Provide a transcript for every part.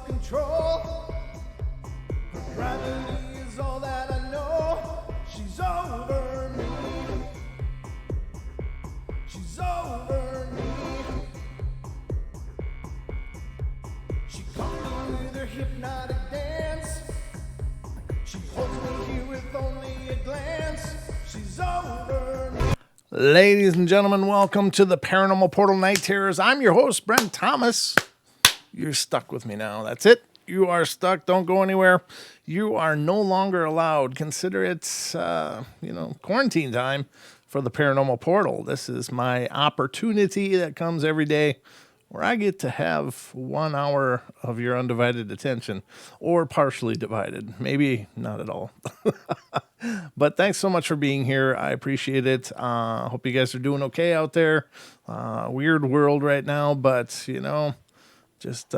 self-control. Her gravity is all that I know. She's over me. She's over me. She comes in with her hypnotic dance. She holds me here with only a glance. She's over me. Ladies and gentlemen, welcome to the Paranormal Portal Night Terrors. I'm your host, Brent Thomas. You're stuck with me now. That's it. You are stuck. Don't go anywhere. You are no longer allowed. Consider it, quarantine time for the Paranormal Portal. This is my opportunity that comes every day where I get to have 1 hour of your undivided attention, or partially divided. Maybe not at all. But thanks so much for being here. I appreciate it. Hope you guys are doing okay out there. Weird world right now, but, just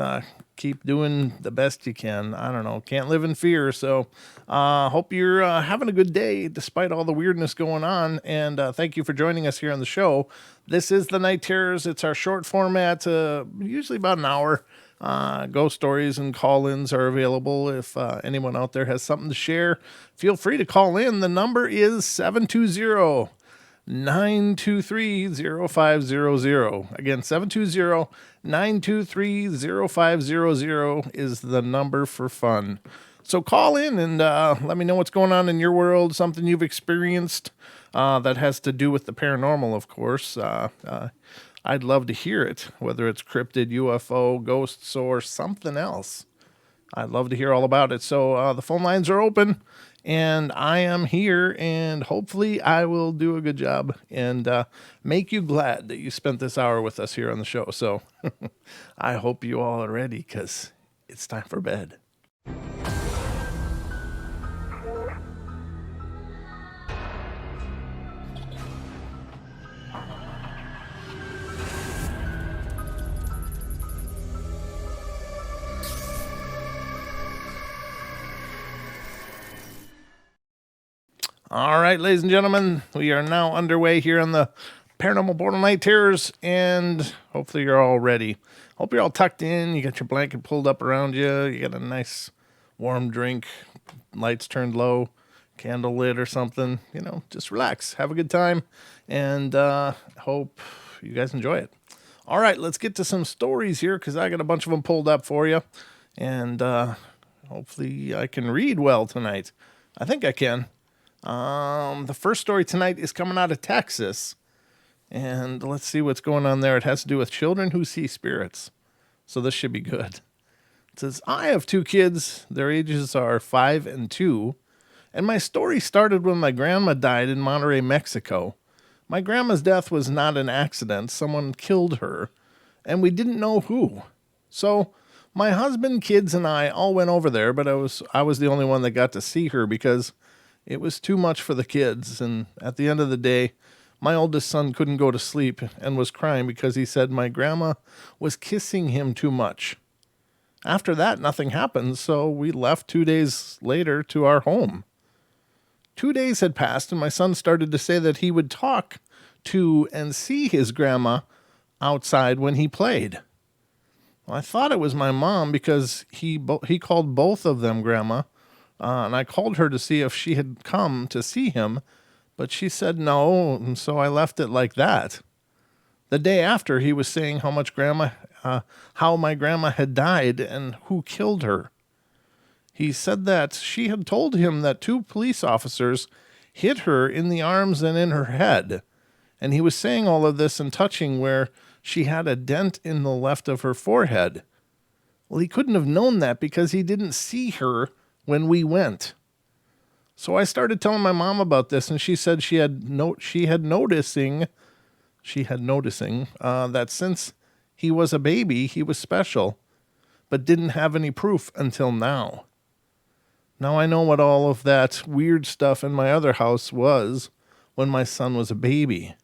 keep doing the best you can. I don't know. Can't live in fear. So hope you're having a good day despite all the weirdness going on. And thank you for joining us here on the show. This is the Night Terrors. It's our short format, usually about an hour. Ghost stories and call-ins are available. If anyone out there has something to share, feel free to call in. The number is 720-923-0500. Again, 720-923-0500 is the number for fun. So call in and let me know what's going on in your world, something you've experienced that has to do with the paranormal, of course. I'd love to hear it, whether it's cryptid, UFO, ghosts, or something else. I'd love to hear all about it. So the phone lines are open, and I am here, and hopefully I will do a good job and make you glad that you spent this hour with us here on the show. So I hope you all are ready, because it's time for bed. All right, ladies and gentlemen, we are now underway here on the Paranormal Portal Night Terrors, and hopefully you're all ready. Hope you're all tucked in. You got your blanket pulled up around you. You got a nice warm drink, lights turned low, candle lit or something. Just relax, have a good time, and hope you guys enjoy it. All right, let's get to some stories here, because I got a bunch of them pulled up for you, and hopefully I can read well tonight. I think I can. The first story tonight is coming out of Texas, and let's see what's going on there. It has to do with children who see spirits, so this should be good. It says, I have 2 kids. Their ages are 5 and 2, and my story started when my grandma died in Monterrey, Mexico. My grandma's death was not an accident. Someone killed her, and we didn't know who. So my husband, kids, and I all went over there, but I was the only one that got to see her because it was too much for the kids, and at the end of the day, my oldest son couldn't go to sleep and was crying because he said my grandma was kissing him too much. After that, nothing happened, so we left 2 days later to our home. 2 days had passed, and my son started to say that he would talk to and see his grandma outside when he played. Well, I thought it was my mom because he called both of them grandma. And I called her to see if she had come to see him, but she said no, and so I left it like that. The day after, he was saying how my grandma had died and who killed her. He said that she had told him that 2 police officers hit her in the arms and in her head, and he was saying all of this and touching where she had a dent in the left of her forehead. Well, he couldn't have known that because he didn't see her when we went. So I started telling my mom about this, and she said she had noticing that since he was a baby, he was special, but didn't have any proof until now. Now I know what all of that weird stuff in my other house was when my son was a baby.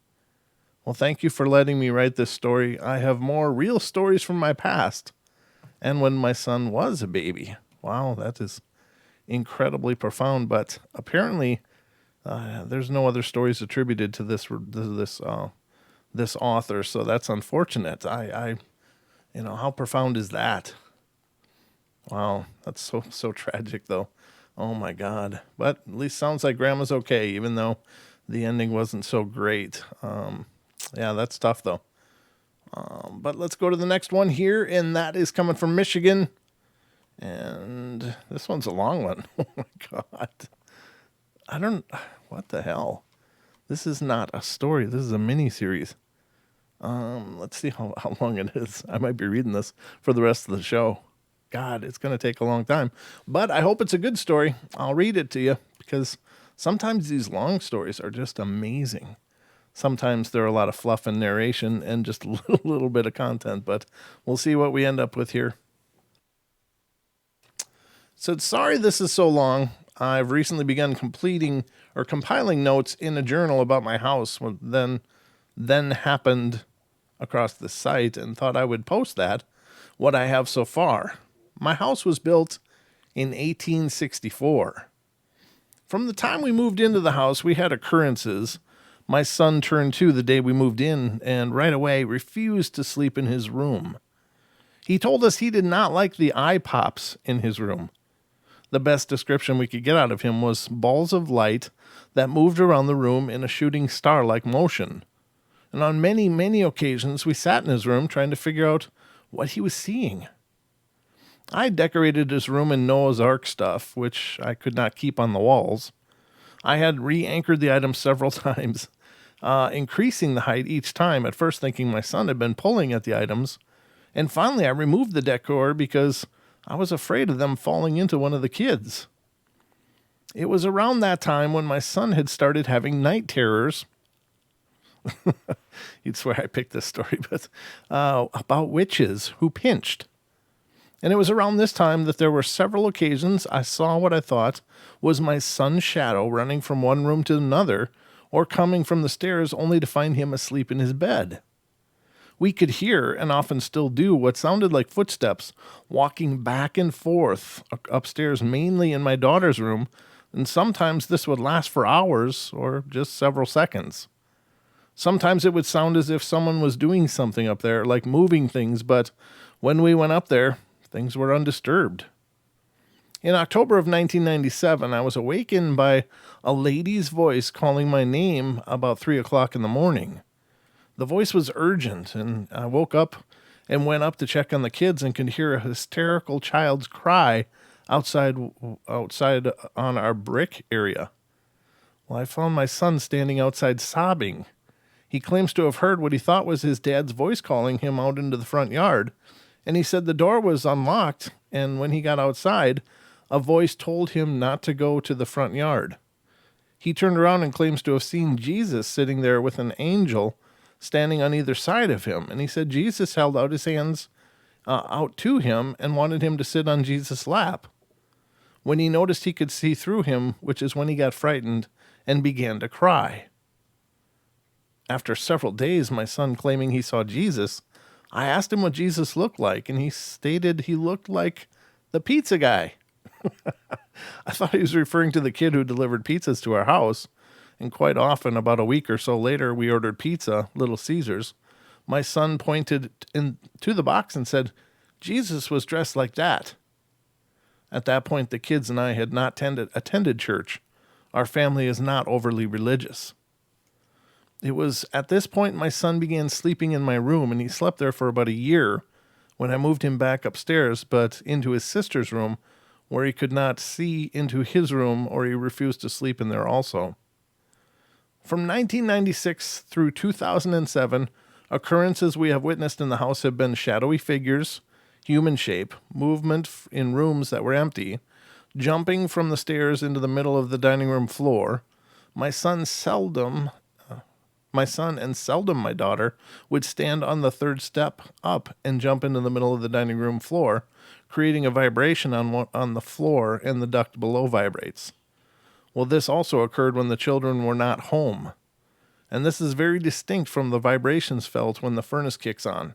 Well, thank you for letting me write this story. I have more real stories from my past and when my son was a baby. Wow, that is incredibly profound, but apparently there's no other stories attributed to this author, so that's unfortunate. How profound is that? Wow, that's so tragic though. Oh my God. But at least sounds like Grandma's okay, even though the ending wasn't so great. Yeah, that's tough though. But let's go to the next one here, and that is coming from Michigan. And this one's a long one. Oh my God. I don't. What the hell? This is not a story. This is a mini series. Let's see how long it is. I might be reading this for the rest of the show. God, it's going to take a long time. But I hope it's a good story. I'll read it to you because sometimes these long stories are just amazing. Sometimes there are a lot of fluff and narration and just a little bit of content, but we'll see what we end up with here. So sorry this is so long. I've recently begun completing or compiling notes in a journal about my house. Then happened across the site and thought I would post what I have so far. My house was built in 1864. From the time we moved into the house, we had occurrences. My son turned 2 the day we moved in and right away refused to sleep in his room. He told us he did not like the eye pops in his room. The best description we could get out of him was balls of light that moved around the room in a shooting star-like motion. And on many, many occasions, we sat in his room trying to figure out what he was seeing. I decorated his room in Noah's Ark stuff, which I could not keep on the walls. I had re-anchored the items several times, increasing the height each time, at first thinking my son had been pulling at the items. And finally, I removed the decor because I was afraid of them falling into one of the kids. It was around that time when my son had started having night terrors. You'd swear I picked this story, but about witches who pinched. And it was around this time that there were several occasions I saw what I thought was my son's shadow running from one room to another or coming from the stairs only to find him asleep in his bed. We could hear, and often still do, what sounded like footsteps walking back and forth upstairs, mainly in my daughter's room, and sometimes this would last for hours or just several seconds. Sometimes it would sound as if someone was doing something up there, like moving things, but when we went up there, things were undisturbed. In October of 1997, I was awakened by a lady's voice calling my name about 3 o'clock in the morning. The voice was urgent, and I woke up and went up to check on the kids and could hear a hysterical child's cry outside on our brick area. Well, I found my son standing outside sobbing. He claims to have heard what he thought was his dad's voice calling him out into the front yard, and he said the door was unlocked, and when he got outside, a voice told him not to go to the front yard. He turned around and claims to have seen Jesus sitting there with an angel standing on either side of him, and he said Jesus held out his hands out to him and wanted him to sit on Jesus' lap. When he noticed he could see through him, which is when he got frightened and began to cry. After several days, my son claiming he saw Jesus, I asked him what Jesus looked like, and he stated he looked like the pizza guy. I thought he was referring to the kid who delivered pizzas to our house, and quite often, about a week or so later, we ordered pizza, Little Caesars. My son pointed to the box and said, Jesus was dressed like that. At that point, the kids and I had not attended church. Our family is not overly religious. It was at this point my son began sleeping in my room, and he slept there for about a year when I moved him back upstairs, but into his sister's room, where he could not see into his room, or he refused to sleep in there also. From 1996 through 2007, occurrences we have witnessed in the house have been shadowy figures, human shape, movement in rooms that were empty, jumping from the stairs into the middle of the dining room floor. My son and seldom my daughter would stand on the third step up and jump into the middle of the dining room floor, creating a vibration on the floor, and the duct below vibrates. Well, this also occurred when the children were not home. And this is very distinct from the vibrations felt when the furnace kicks on.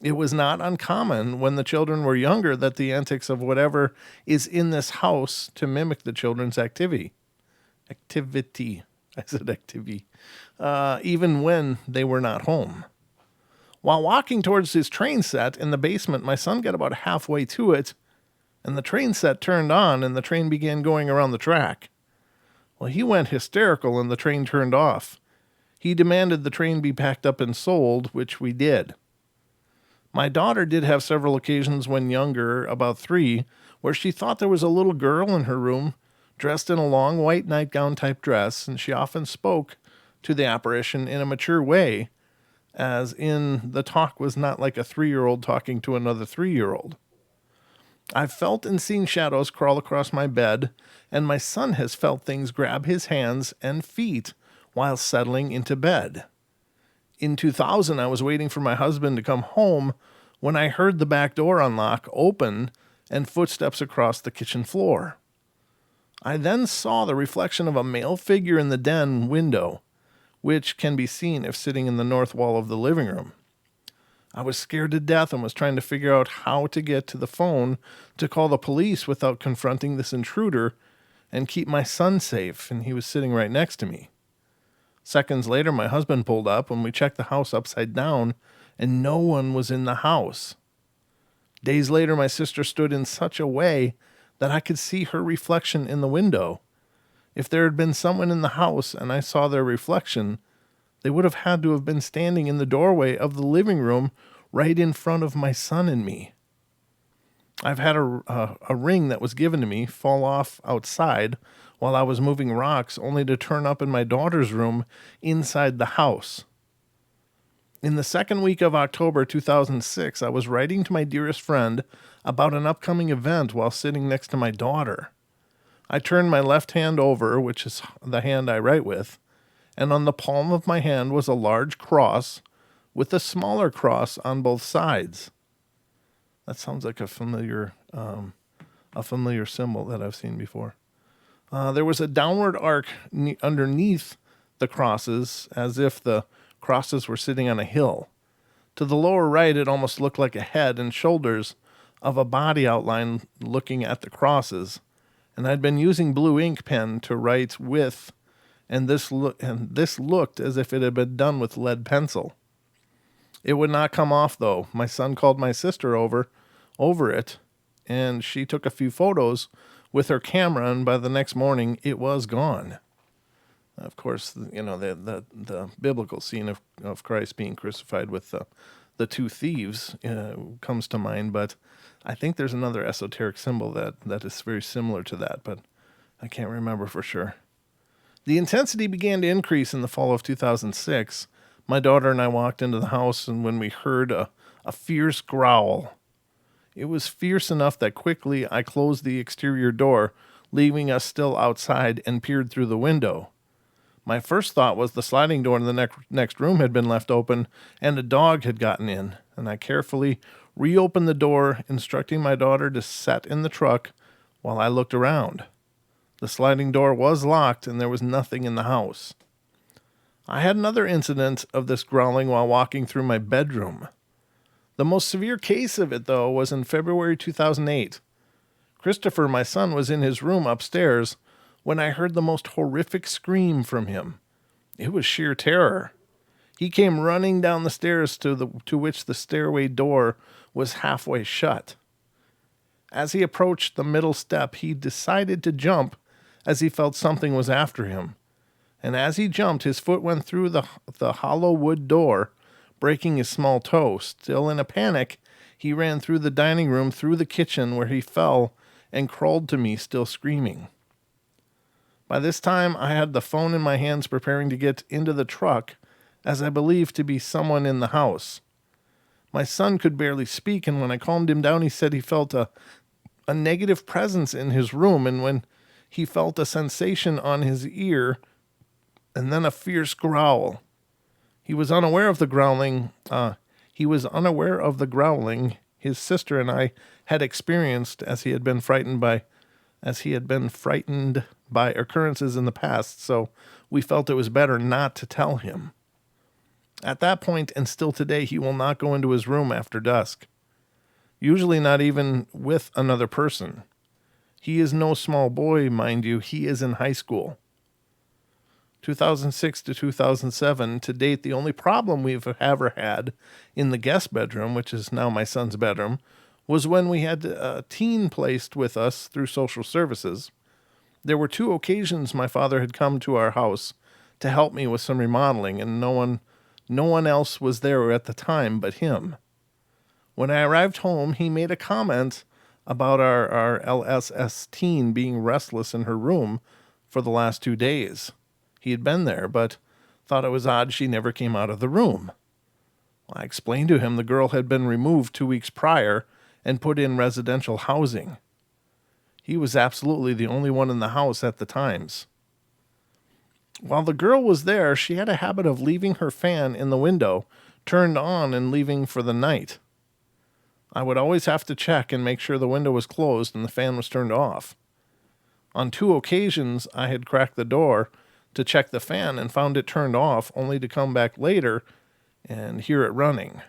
It was not uncommon when the children were younger that the antics of whatever is in this house to mimic the children's activity. I said activity. Even when they were not home. While walking towards his train set in the basement, my son got about halfway to it, and the train set turned on and the train began going around the track. Well, he went hysterical and the train turned off. He demanded the train be packed up and sold, which we did. My daughter did have several occasions when younger, about 3, where she thought there was a little girl in her room dressed in a long white nightgown type dress, and she often spoke to the apparition in a mature way, as in the talk was not like a 3-year-old talking to another 3-year-old. I've felt and seen shadows crawl across my bed, and my son has felt things grab his hands and feet while settling into bed. In 2000, I was waiting for my husband to come home when I heard the back door unlock, open, and footsteps across the kitchen floor. I then saw the reflection of a male figure in the den window, which can be seen if sitting in the north wall of the living room. I was scared to death and was trying to figure out how to get to the phone to call the police without confronting this intruder and keep my son safe, and he was sitting right next to me. Seconds later, my husband pulled up and we checked the house upside down, and no one was in the house. Days later, my sister stood in such a way that I could see her reflection in the window. If there had been someone in the house and I saw their reflection, they would have had to have been standing in the doorway of the living room right in front of my son and me. I've had a ring that was given to me fall off outside while I was moving rocks, only to turn up in my daughter's room inside the house. In the second week of October 2006, I was writing to my dearest friend about an upcoming event while sitting next to my daughter. I turned my left hand over, which is the hand I write with, and on the palm of my hand was a large cross with a smaller cross on both sides. That sounds like a familiar symbol that I've seen before. There was a downward arc underneath the crosses, as if the crosses were sitting on a hill. To the lower right, it almost looked like a head and shoulders of a body outline looking at the crosses. And I'd been using blue ink pen to write with, and this looked as if it had been done with lead pencil. It would not come off, though. My son called my sister over it, and she took a few photos with her camera, and by the next morning, it was gone. Of course, the biblical scene of Christ being crucified with the 2 thieves comes to mind, but I think there's another esoteric symbol that is very similar to that, but I can't remember for sure. The intensity began to increase in the fall of 2006. My daughter and I walked into the house, and when we heard a fierce growl, it was fierce enough that quickly I closed the exterior door, leaving us still outside, and peered through the window. My first thought was the sliding door in the next room had been left open and a dog had gotten in, and I carefully reopened the door, instructing my daughter to sit in the truck while I looked around. The sliding door was locked and there was nothing in the house. I had another incident of this growling while walking through my bedroom. The most severe case of it, though, was in February 2008. Christopher, my son, was in his room upstairs when I heard the most horrific scream from him. It was sheer terror. He came running down the stairs to which the stairway door was halfway shut. As he approached the middle step, he decided to jump as he felt something was after him. And as he jumped, his foot went through the hollow wood door, breaking his small toe. Still in a panic, he ran through the dining room, through the kitchen, where he fell and crawled to me, still screaming. By this time, I had the phone in my hands preparing to get into the truck, as I believed to be someone in the house. My son could barely speak, and when I calmed him down, he said he felt a negative presence in his room, and when he felt a sensation on his ear, and then a fierce growl. He was unaware of the growling. His sister and I had experienced as he had been frightened by occurrences in the past, so we felt it was better not to tell him. At that point, and still today, he will not go into his room after dusk. Usually not even with another person. He is no small boy, mind you. He is in high school. 2006 to 2007, to date, the only problem we've ever had in the guest bedroom, which is now my son's bedroom, was when we had a teen placed with us through social services. There were 2 occasions my father had come to our house to help me with some remodeling, and no one else was there at the time but him. When I arrived home, he made a comment about our LSS teen being restless in her room for the last 2 days. He had been there, but thought it was odd she never came out of the room. I explained to him the girl had been removed 2 weeks prior and put in residential housing. He was absolutely the only one in the house at the times. While the girl was there, she had a habit of leaving her fan in the window turned on and leaving for the night. I would always have to check and make sure the window was closed and the fan was turned off. On 2 occasions, I had cracked the door to check the fan and found it turned off, only to come back later and hear it running.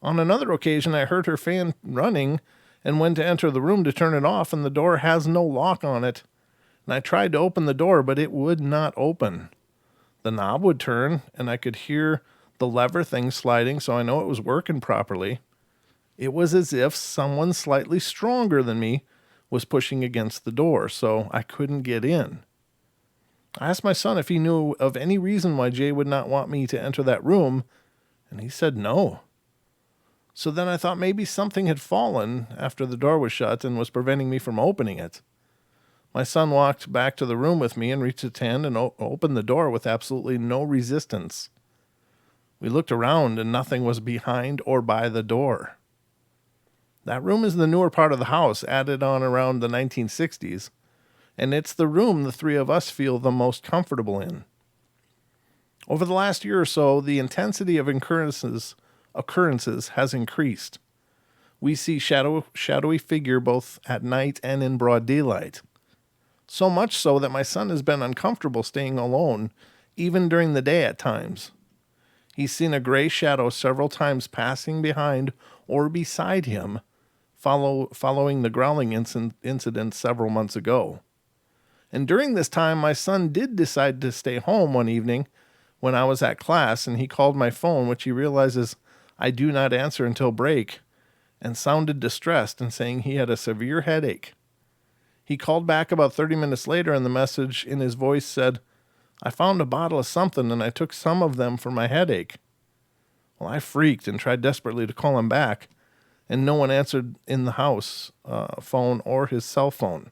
On another occasion, I heard her fan running and went to enter the room to turn it off, and the door has no lock on it. And I tried to open the door, but it would not open. The knob would turn, and I could hear the lever thing sliding, so I know it was working properly. It was as if someone slightly stronger than me was pushing against the door, so I couldn't get in. I asked my son if he knew of any reason why Jay would not want me to enter that room, and he said no. So then I thought maybe something had fallen after the door was shut and was preventing me from opening it. My son walked back to the room with me and reached his hand and opened the door with absolutely no resistance. We looked around and nothing was behind or by the door. That room is the newer part of the house, added on around the 1960s, and it's the room the 3 of us feel the most comfortable in. Over the last year or so, the intensity of occurrences has increased. We see shadowy figure both at night and in broad daylight. So much so that my son has been uncomfortable staying alone, even during the day at times. He's seen a gray shadow several times passing behind or beside him, following the growling incident several months ago. And during this time, my son did decide to stay home one evening when I was at class, and he called my phone, which he realizes I do not answer until break, and sounded distressed and saying he had a severe headache. He called back about 30 minutes later, and the message in his voice said, "I found a bottle of something, and I took some of them for my headache." Well, I freaked and tried desperately to call him back, and no one answered in the house phone or his cell phone.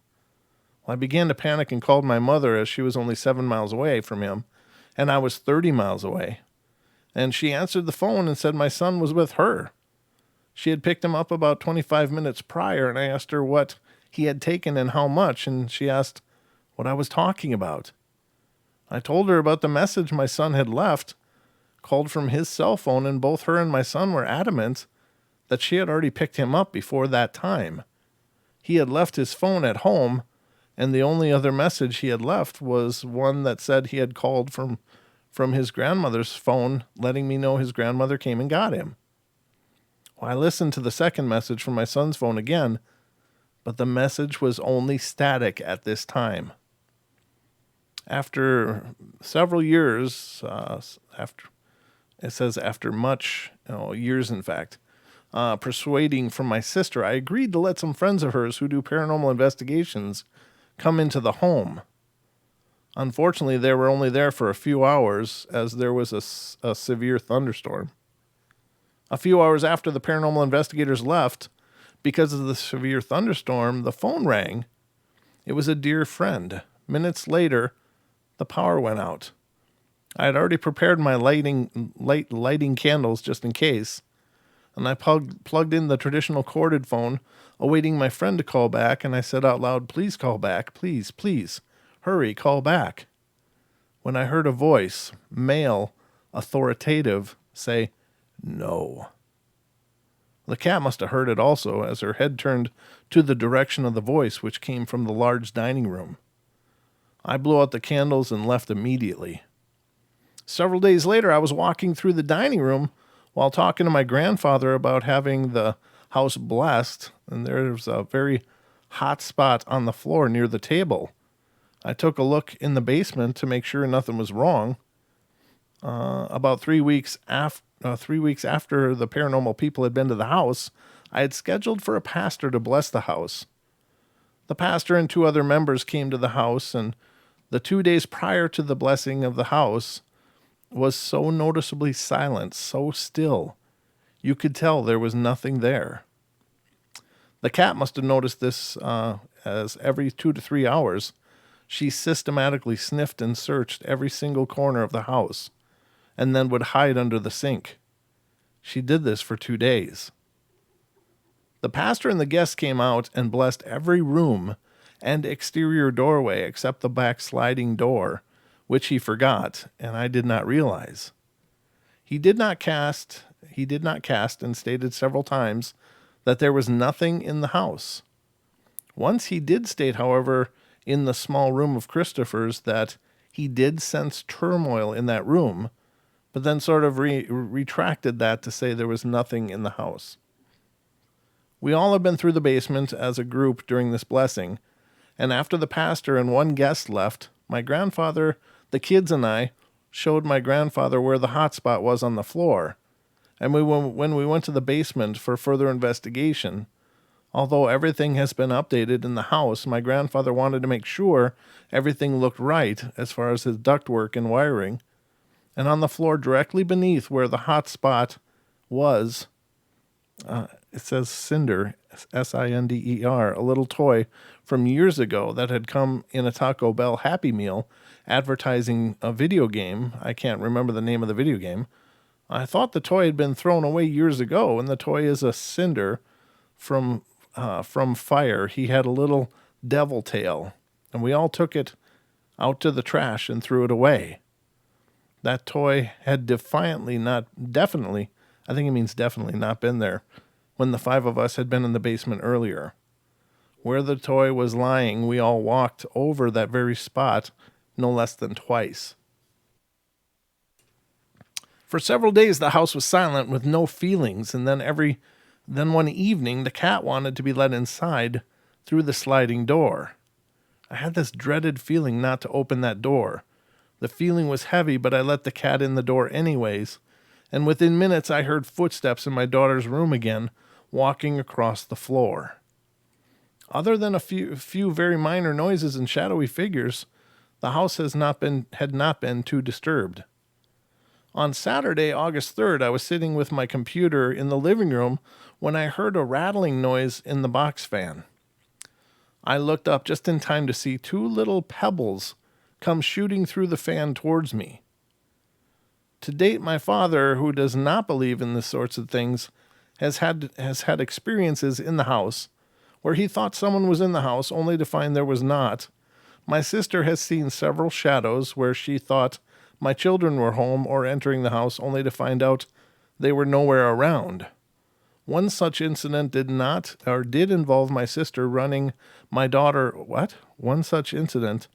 Well, I began to panic and called my mother, as she was only 7 miles away from him, and I was 30 miles away. And she answered the phone and said my son was with her. She had picked him up about 25 minutes prior, and I asked her what he had taken and how much, and she asked what I was talking about. I told her about the message my son had left, called from his cell phone, and both her and my son were adamant that she had already picked him up before that time. He had left his phone at home, and the only other message he had left was one that said he had called from his grandmother's phone, letting me know his grandmother came and got him. Well, I listened to the second message from my son's phone again, but the message was only static at this time. After several years, after much years, in fact, persuading from my sister, I agreed to let some friends of hers who do paranormal investigations come into the home. Unfortunately, they were only there for a few hours, as there was a severe thunderstorm. A few hours after the paranormal investigators left, because of the severe thunderstorm, the phone rang. It was a dear friend. Minutes later, the power went out. I had already prepared my lighting candles just in case, and I plugged in the traditional corded phone, awaiting my friend to call back, and I said out loud, "Please call back, please, please, hurry, call back." When I heard a voice, male, authoritative, say, "No." The cat must have heard it also, as her head turned to the direction of the voice, which came from the large dining room. I blew out the candles and left immediately. Several days later, I was walking through the dining room while talking to my grandfather about having the house blessed, and there was a very hot spot on the floor near the table. I took a look in the basement to make sure nothing was wrong. About 3 weeks after the paranormal people had been to the house, I had scheduled for a pastor to bless the house. The pastor and 2 other members came to the house, and the 2 days prior to the blessing of the house was so noticeably silent, so still. You could tell there was nothing there. The cat must have noticed this, as every 2 to 3 hours, she systematically sniffed and searched every single corner of the house, and then would hide under the sink. She did this for 2 days. The pastor and the guests came out and blessed every room and exterior doorway except the back sliding door, which he forgot, and I did not realize. He did not cast and stated several times that there was nothing in the house. Once he did state, however, in the small room of Christopher's that he did sense turmoil in that room, but then sort of retracted that to say there was nothing in the house. We all have been through the basement as a group during this blessing, and after the pastor and 1 guest left, my grandfather, the kids, and I showed my grandfather where the hot spot was on the floor, and when we went to the basement for further investigation, although everything has been updated in the house, my grandfather wanted to make sure everything looked right as far as his ductwork and wiring, and on the floor directly beneath where the hot spot was, it says Cinder, Sinder, a little toy from years ago that had come in a Taco Bell Happy Meal advertising a video game. I can't remember the name of the video game. I thought the toy had been thrown away years ago, and the toy is a Cinder from Fire. He had a little devil tail, and we all took it out to the trash and threw it away. That toy had definitely not been there when the 5 of us had been in the basement earlier. Where the toy was lying, we all walked over that very spot no less than twice. For several days, the house was silent with no feelings, and then one evening, the cat wanted to be let inside through the sliding door. I had this dreaded feeling not to open that door. The feeling was heavy, but I let the cat in the door anyways, and within minutes I heard footsteps in my daughter's room again, walking across the floor. Other than a few very minor noises and shadowy figures, the house had not been too disturbed. On Saturday, August 3rd, I was sitting with my computer in the living room when I heard a rattling noise in the box fan. I looked up just in time to see 2 little pebbles come shooting through the fan towards me. To date, my father, who does not believe in this sorts of things, has had experiences in the house where he thought someone was in the house only to find there was not. My sister has seen several shadows where she thought my children were home or entering the house only to find out they were nowhere around. One such incident did involve my sister running my daughter. One such incident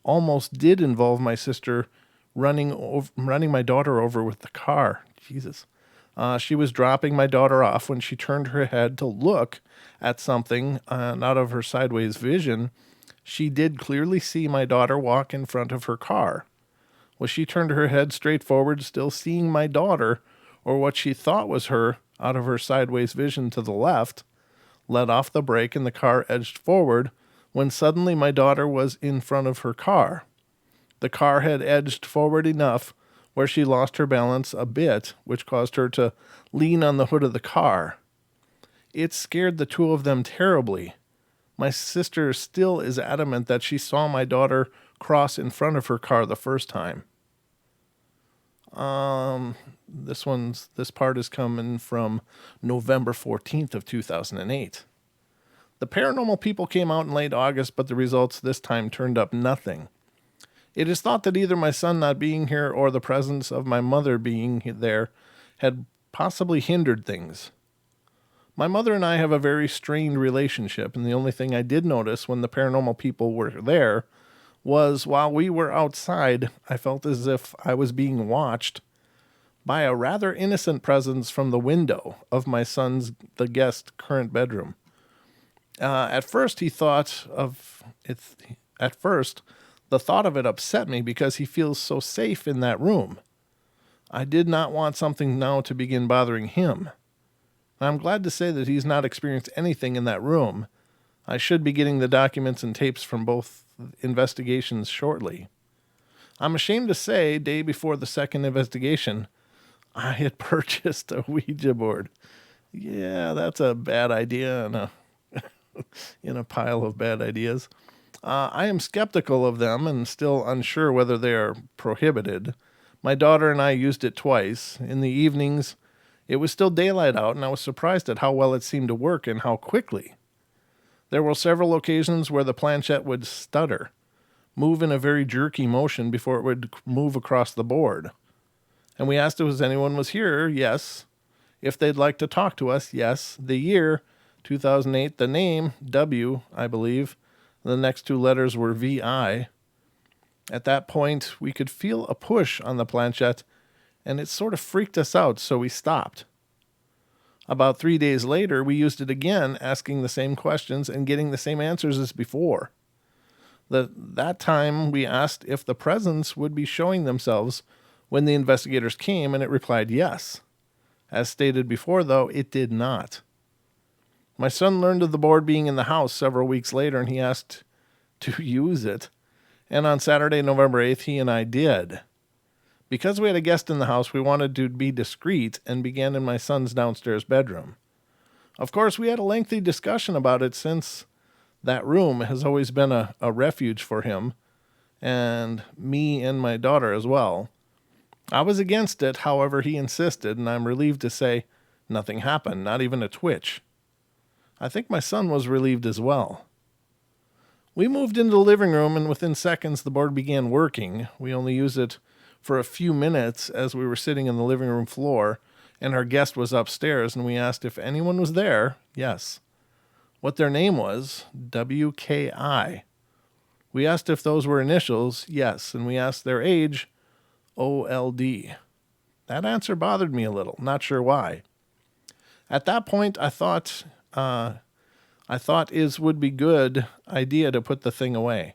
almost did involve my sister running my daughter over with the car. Jesus. She was dropping my daughter off when she turned her head to look at something, and out of her sideways vision, she did clearly see my daughter walk in front of her car. Well, she turned her head straight forward, still seeing my daughter, or what she thought was her, out of her sideways vision to the left, let off the brake and the car edged forward, when suddenly my daughter was in front of her car. The car had edged forward enough where she lost her balance a bit, which caused her to lean on the hood of the car. It scared the 2 of them terribly. My sister still is adamant that she saw my daughter cross in front of her car the first time. This part is coming from November 14th of 2008. The paranormal people came out in late August, but the results this time turned up nothing. It is thought that either my son not being here or the presence of my mother being there had possibly hindered things. My mother and I have a very strained relationship, and the only thing I did notice when the paranormal people were there was while we were outside, I felt as if I was being watched by a rather innocent presence from the window of my son's, the guest, current bedroom. At first, the thought of it upset me because he feels so safe in that room. I did not want something now to begin bothering him. I'm glad to say that he's not experienced anything in that room. I should be getting the documents and tapes from both investigations shortly. I'm ashamed to say, day before the second investigation, I had purchased a Ouija board. Yeah, that's a bad idea in a pile of bad ideas. I am skeptical of them and still unsure whether they are prohibited. My daughter and I used it twice. In the evenings, it was still daylight out, and I was surprised at how well it seemed to work and how quickly. There were several occasions where the planchette would stutter, move in a very jerky motion before it would move across the board. And we asked if anyone was here. Yes. If they'd like to talk to us. Yes. The year, 2008. The name, W, I believe. The next two letters were VI. At that point, we could feel a push on the planchette, and it sort of freaked us out, so we stopped. About 3 days later, we used it again, asking the same questions and getting the same answers as before. That time, we asked if the presence would be showing themselves when the investigators came, and it replied yes. As stated before, though, it did not. My son learned of the board being in the house several weeks later, and he asked to use it. And on Saturday, November 8th, he and I did. Because we had a guest in the house, we wanted to be discreet and began in my son's downstairs bedroom. Of course, we had a lengthy discussion about it since that room has always been a refuge for him, and me and my daughter as well. I was against it, however, he insisted, and I'm relieved to say nothing happened, not even a twitch. I think my son was relieved as well. We moved into the living room, and within seconds the board began working. We only used it for a few minutes as we were sitting on the living room floor, and our guest was upstairs, and we asked if anyone was there. Yes. What their name was, WKI. We asked if those were initials. Yes. And we asked their age, OLD. That answer bothered me a little, not sure why. At that point, I thought it would be good idea to put the thing away.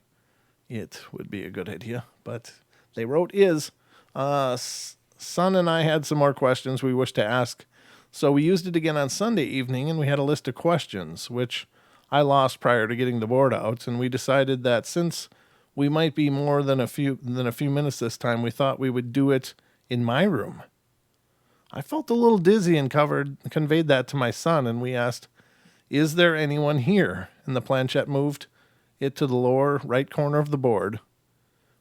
It would be a good idea, but they wrote is. Son and I had some more questions we wished to ask, so we used it again on Sunday evening, and we had a list of questions, which I lost prior to getting the board out, and we decided that since we might be more than a few minutes this time, we thought we would do it in my room. I felt a little dizzy and conveyed that to my son, and we asked, is there anyone here? And the planchette moved it to the lower right corner of the board.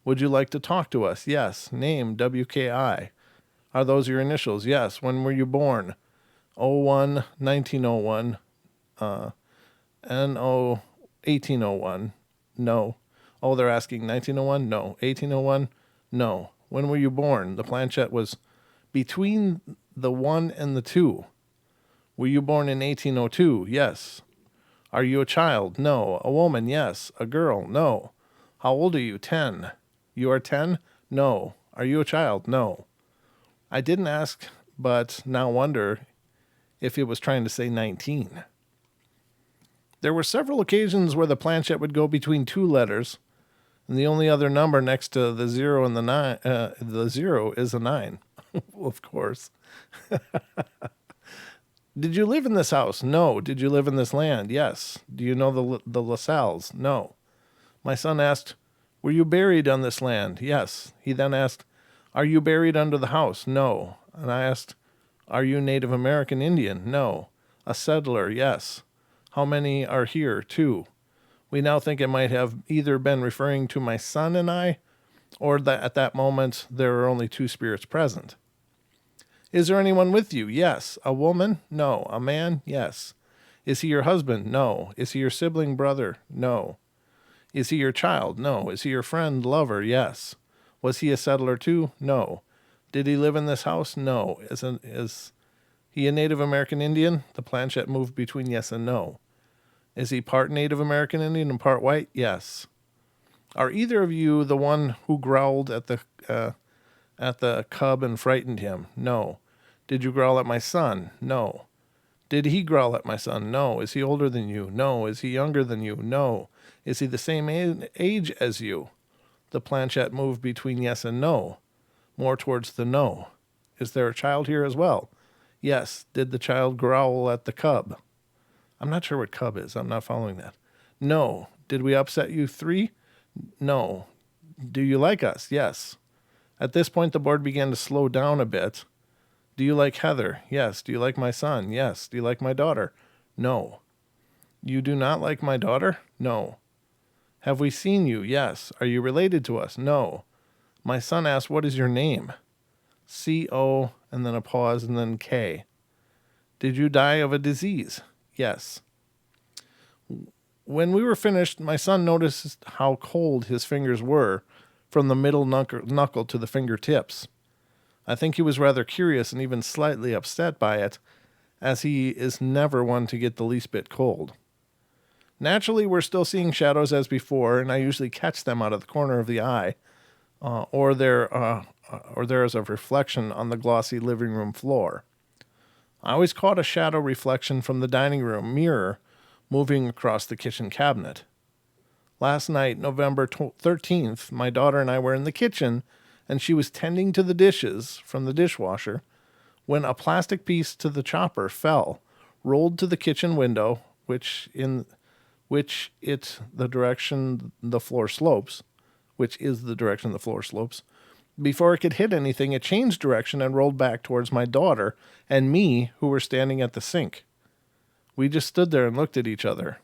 Would you like to talk to us? Yes. Name, WKI. Are those your initials? Yes. When were you born? 1901. NO 1801. No. Oh, they're asking 1901? No. 1801? No. When were you born? The planchette was between the 1 and the 2. Were you born in 1802? Yes. Are you a child? No. A woman? Yes. A girl? No. How old are you? 10. You are 10? No. Are you a child? No. I didn't ask, but now wonder if it was trying to say 19. There were several occasions where the planchette would go between two letters, and the only other number next to the 0 and the 0 is a 9. Of course. Did you live in this house? No. Did you live in this land? Yes. Do you know the LaSalles? No. My son asked, were you buried on this land? Yes. He then asked, are you buried under the house? No. And I asked, are you Native American Indian? No. A settler? Yes. How many are here? 2. We now think it might have either been referring to my son and I, or that at that moment there are only 2 spirits present. Is there anyone with you? Yes. A woman? No. A man? Yes. Is he your husband? No. Is he your sibling, brother? No. Is he your child? No. Is he your friend, lover? Yes. Was he a settler too? No. Did he live in this house? No. Is he a Native American Indian? The planchette moved between yes and no. Is he part Native American Indian and part white? Yes. Are either of you the one who growled at the cub and frightened him? No. Did you growl at my son? No. Did he growl at my son? No. Is he older than you? No. Is he younger than you? No. Is he the same age as you? The planchette moved between yes and no, more towards the no. Is there a child here as well? Yes. Did the child growl at the cub? I'm not sure what cub is. I'm not following that. No. Did we upset you? 3. No. Do you like us? Yes. At this point, the board began to slow down a bit. Do you like Heather? Yes. Do you like my son? Yes. Do you like my daughter? No. You do not like my daughter? No. Have we seen you? Yes. Are you related to us? No. My son asked, what is your name? C-O, and then a pause, and then K. Did you die of a disease? Yes. When we were finished, my son noticed how cold his fingers were from the middle knuckle to the fingertips. I think he was rather curious and even slightly upset by it, as he is never one to get the least bit cold. Naturally, we're still seeing shadows as before, and I usually catch them out of the corner of the eye, or there is a reflection on the glossy living room floor. I always caught a shadow reflection from the dining room mirror moving across the kitchen cabinet. Last night, November 13th, my daughter and I were in the kitchen, and she was tending to the dishes from the dishwasher when a plastic piece to the chopper fell, rolled to the kitchen window, which is the direction the floor slopes. Before it could hit anything, it changed direction and rolled back towards my daughter and me, who were standing at the sink. We just stood there and looked at each other.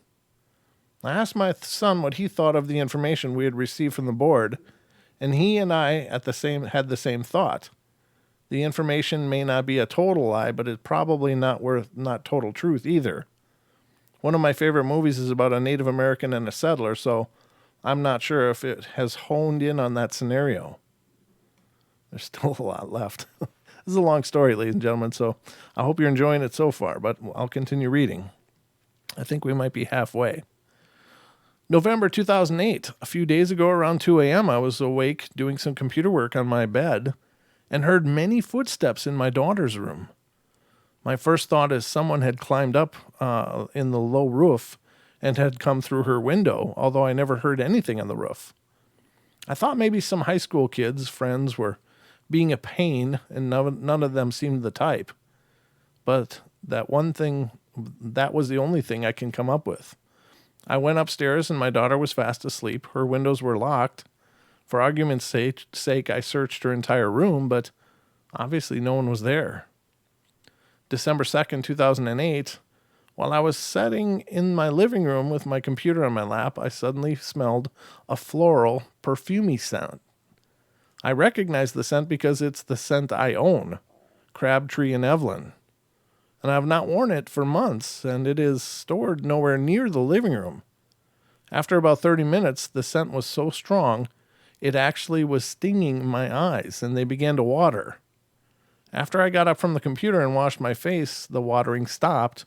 I asked my son what he thought of the information we had received from the board, and he and I had the same thought. The information may not be a total lie, but it's probably not total truth either. One of my favorite movies is about a Native American and a settler, so I'm not sure if it has honed in on that scenario. There's still a lot left. This is a long story, ladies and gentlemen, so I hope you're enjoying it so far, but I'll continue reading. I think we might be halfway. November 2008. A few days ago around 2 a.m., I was awake doing some computer work on my bed and heard many footsteps in my daughter's room. My first thought is someone had climbed up in the low roof and had come through her window, although I never heard anything on the roof. I thought maybe some high school kids, friends, were being a pain, and none of them seemed the type. But that was the only thing I can come up with. I went upstairs and my daughter was fast asleep. Her windows were locked. For argument's sake, I searched her entire room, but obviously no one was there. December 2nd, 2008, while I was sitting in my living room with my computer on my lap, I suddenly smelled a floral, perfumey scent. I recognized the scent because it's the scent I own, Crabtree and Evelyn. And I have not worn it for months, and it is stored nowhere near the living room. After about 30 minutes, the scent was so strong, it actually was stinging my eyes, and they began to water. After I got up from the computer and washed my face, the watering stopped,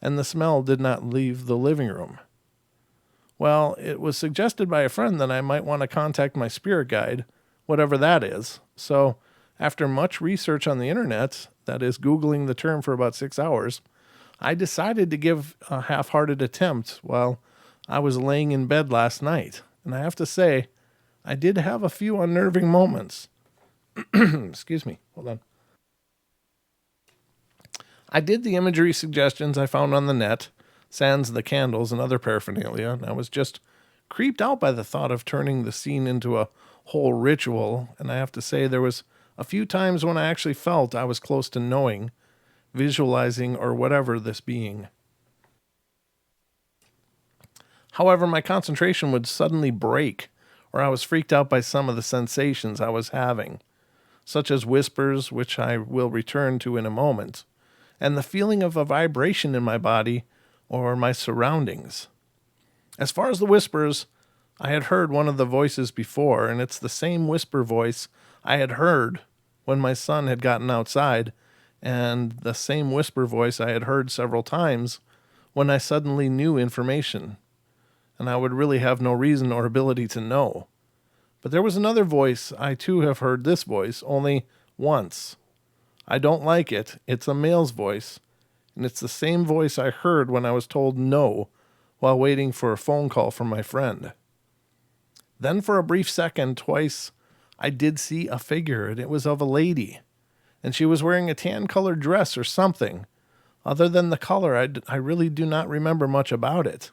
and the smell did not leave the living room. Well, it was suggested by a friend that I might want to contact my spirit guide, whatever that is. So, after much research on the internet, that is, Googling the term for about 6 hours, I decided to give a half-hearted attempt while I was laying in bed last night. And I have to say, I did have a few unnerving moments. Excuse me. Hold on. I did the imagery suggestions I found on the net, sans the candles and other paraphernalia, and I was just creeped out by the thought of turning the scene into a whole ritual, and I have to say there was a few times when I actually felt I was close to knowing, visualizing, or whatever this being. However, my concentration would suddenly break, or I was freaked out by some of the sensations I was having, such as whispers, which I will return to in a moment, and the feeling of a vibration in my body or my surroundings. As far as the whispers, I had heard one of the voices before, and it's the same whisper voice I had heard when my son had gotten outside, and the same whisper voice I had heard several times when I suddenly knew information, and I would really have no reason or ability to know. But there was another voice. I too have heard this voice only once. I don't like it. It's a male's voice, and it's the same voice I heard when I was told no while waiting for a phone call from my friend. Then for a brief second, twice, I did see a figure, and it was of a lady, and she was wearing a tan-colored dress or something. Other than the color, I really do not remember much about it.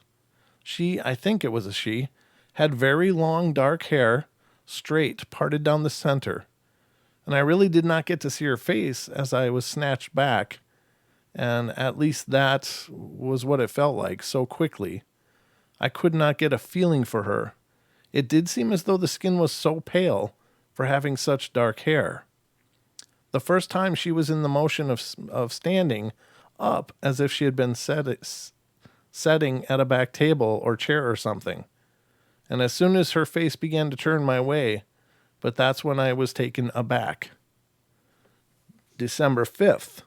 She, I think it was a she, had very long dark hair, straight, parted down the center. And I really did not get to see her face as I was snatched back, and at least that was what it felt like so quickly. I could not get a feeling for her. It did seem as though the skin was so pale for having such dark hair. The first time she was in the motion of standing up as if she had been setting at a back table or chair or something. And as soon as her face began to turn my way, but that's when I was taken aback. December 5th.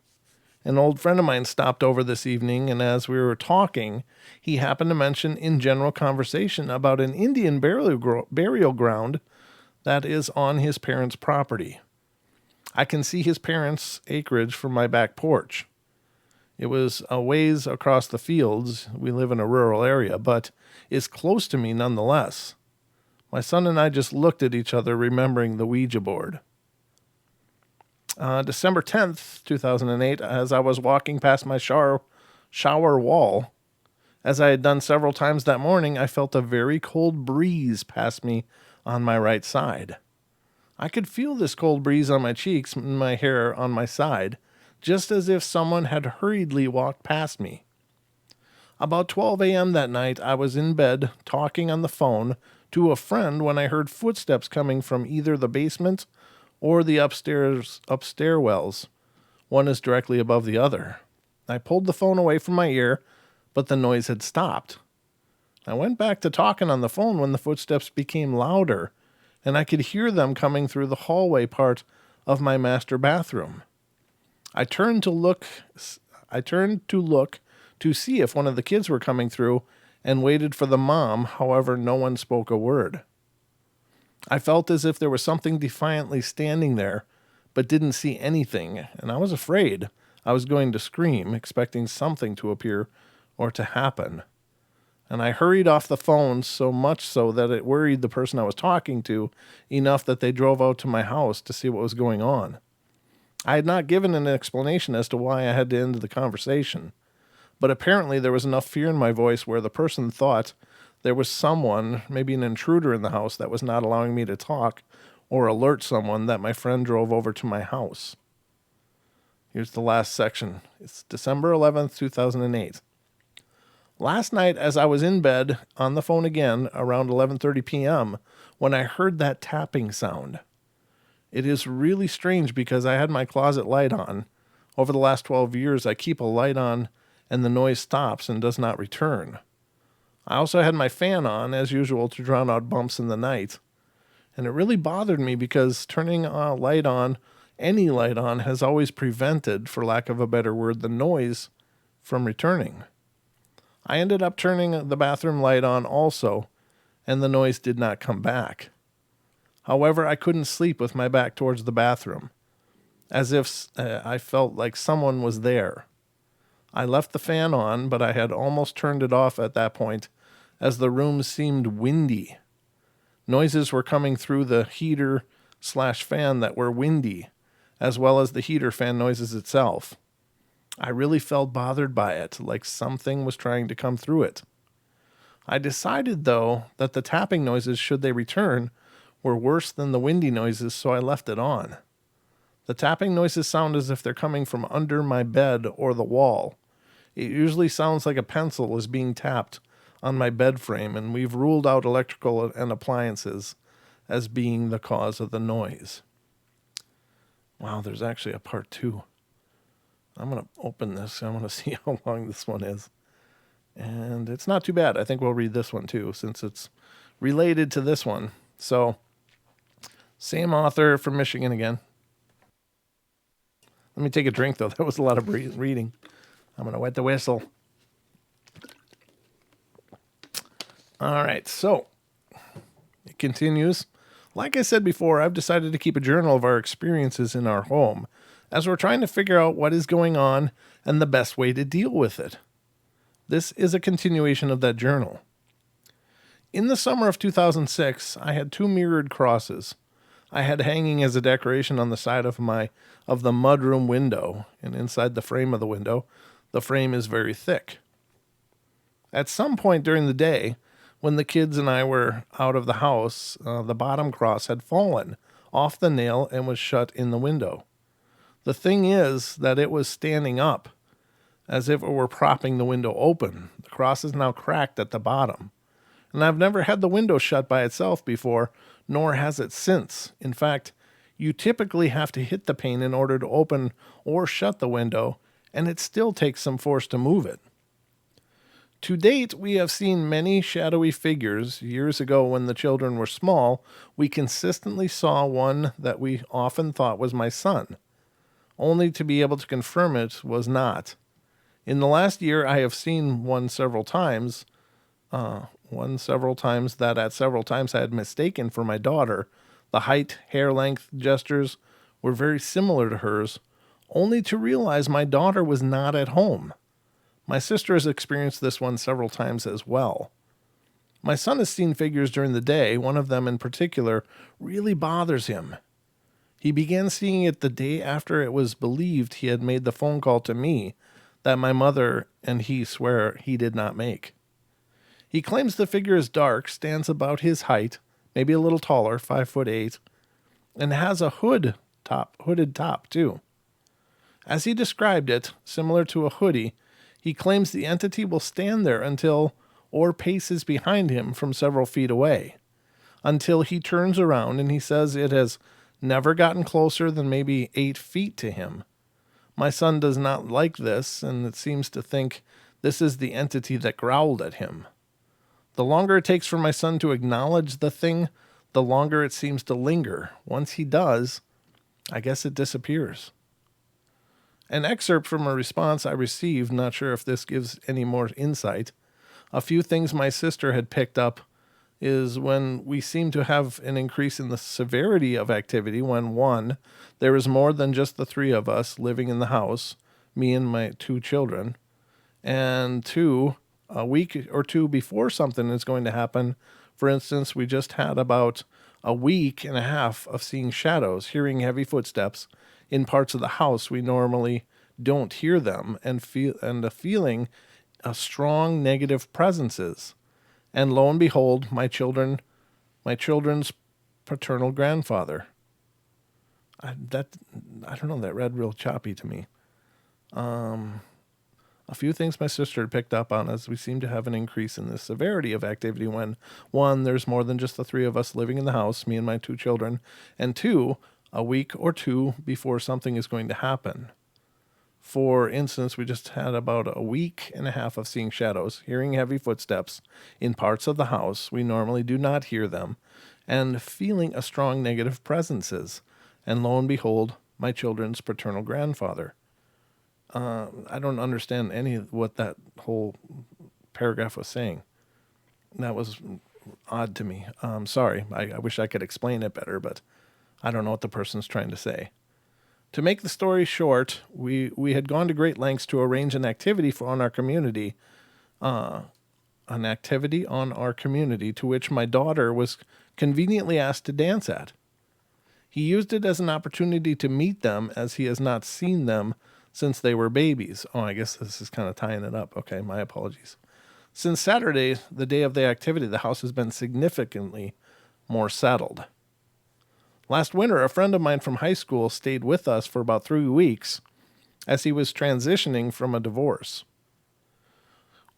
An old friend of mine stopped over this evening, and as we were talking, he happened to mention in general conversation about an Indian burial ground that is on his parents' property. I can see his parents' acreage from my back porch. It was a ways across the fields. We live in a rural area, but is close to me nonetheless. My son and I just looked at each other, remembering the Ouija board. December 10th, 2008, as I was walking past my shower wall, as I had done several times that morning, I felt a very cold breeze pass me on my right side. I could feel this cold breeze on my cheeks and my hair on my side, just as if someone had hurriedly walked past me. About 12 a.m. that night, I was in bed talking on the phone to a friend when I heard footsteps coming from either the basement or the upstairwells. One is directly above the other. I pulled the phone away from my ear, but the noise had stopped. I went back to talking on the phone when the footsteps became louder, and I could hear them coming through the hallway part of my master bathroom. I turned to look to see if one of the kids were coming through and waited for the mom. However, no one spoke a word. I felt as if there was something defiantly standing there, but didn't see anything, and I was afraid I was going to scream, expecting something to appear or to happen. And I hurried off the phone, so much so that it worried the person I was talking to enough that they drove out to my house to see what was going on. I had not given an explanation as to why I had to end the conversation, but apparently there was enough fear in my voice where the person thought there was someone, maybe an intruder in the house, that was not allowing me to talk or alert someone that my friend drove over to my house. Here's the last section. It's December 11th, 2008. Last night, as I was in bed on the phone again around 11:30 p.m., when I heard that tapping sound. It is really strange because I had my closet light on. Over the last 12 years, I keep a light on and the noise stops and does not return. I also had my fan on, as usual, to drown out bumps in the night. And it really bothered me because turning a light on, any light on, has always prevented, for lack of a better word, the noise from returning. I ended up turning the bathroom light on also, and the noise did not come back. However, I couldn't sleep with my back towards the bathroom, as if I felt like someone was there. I left the fan on, but I had almost turned it off at that point, as the room seemed windy. Noises were coming through the heater/fan that were windy, as well as the heater fan noises itself. I really felt bothered by it, like something was trying to come through it. I decided, though, that the tapping noises, should they return, were worse than the windy noises, so I left it on. The tapping noises sound as if they're coming from under my bed or the wall. It usually sounds like a pencil is being tapped on my bed frame, and we've ruled out electrical and appliances as being the cause of the noise. Wow, there's actually a part 2. I'm going to open this. I want to see how long this one is. And it's not too bad. I think we'll read this one too, since it's related to this one. So, same author from Michigan again. Let me take a drink, though. That was a lot of reading. I'm going to wet the whistle. All right, so it continues. Like I said before, I've decided to keep a journal of our experiences in our home, as we're trying to figure out what is going on and the best way to deal with it. This is a continuation of that journal. In the summer of 2006, I had 2 mirrored crosses. I had hanging as a decoration on the side of the mudroom window, and inside the frame of the window, the frame is very thick. At some point during the day, when the kids and I were out of the house, the bottom cross had fallen off the nail and was shut in the window. The thing is that it was standing up, as if it were propping the window open. The cross is now cracked at the bottom. And I've never had the window shut by itself before, nor has it since. In fact, you typically have to hit the pane in order to open or shut the window, and it still takes some force to move it. To date, we have seen many shadowy figures. Years ago, when the children were small, we consistently saw one that we often thought was my son, only to be able to confirm it was not. In the last year, I have seen one several times that at several times I had mistaken for my daughter. The height, hair length, gestures were very similar to hers, only to realize my daughter was not at home. My sister has experienced this one several times as well. My son has seen figures during the day. One of them in particular really bothers him. He began seeing it the day after it was believed he had made the phone call to me that my mother and he swear he did not make. He claims the figure is dark, stands about his height, maybe a little taller, 5'8", and has a hooded top too. As he described it, similar to a hoodie, he claims the entity will stand there until or paces behind him from several feet away, until he turns around, and he says it has never gotten closer than maybe 8 feet to him. My son does not like this, and it seems to think this is the entity that growled at him. The longer it takes for my son to acknowledge the thing, the longer it seems to linger. Once he does, I guess it disappears. An excerpt from a response I received, not sure if this gives any more insight. A few things my sister had picked up is when we seem to have an increase in the severity of activity when, one, there is more than just the 3 of us living in the house, me and my 2 children, and 2, a week or 2 before something is going to happen. For instance, we just had about a week and a half of seeing shadows, hearing heavy footsteps in parts of the house we normally don't hear them, and feeling a strong negative presences. And lo and behold, my children's paternal grandfather. I don't know, that read real choppy to me. A few things my sister had picked up on as we seem to have an increase in the severity of activity when, 1, there's more than just the 3 of us living in the house, me and my 2 children, and 2, a week or 2 before something is going to happen. For instance, we just had about a week and a half of seeing shadows, hearing heavy footsteps in parts of the house we normally do not hear them, and feeling a strong negative presences. And lo and behold, my children's paternal grandfather. I don't understand any of what that whole paragraph was saying. That was odd to me. Sorry, I wish I could explain it better, but I don't know what the person's trying to say. To make the story short, we had gone to great lengths to arrange an activity on our community, to which my daughter was conveniently asked to dance at. He used it as an opportunity to meet them, as he has not seen them since they were babies. Oh, I guess this is kind of tying it up. Okay, my apologies. Since Saturday, the day of the activity, the house has been significantly more settled. Last winter, a friend of mine from high school stayed with us for about 3 weeks as he was transitioning from a divorce.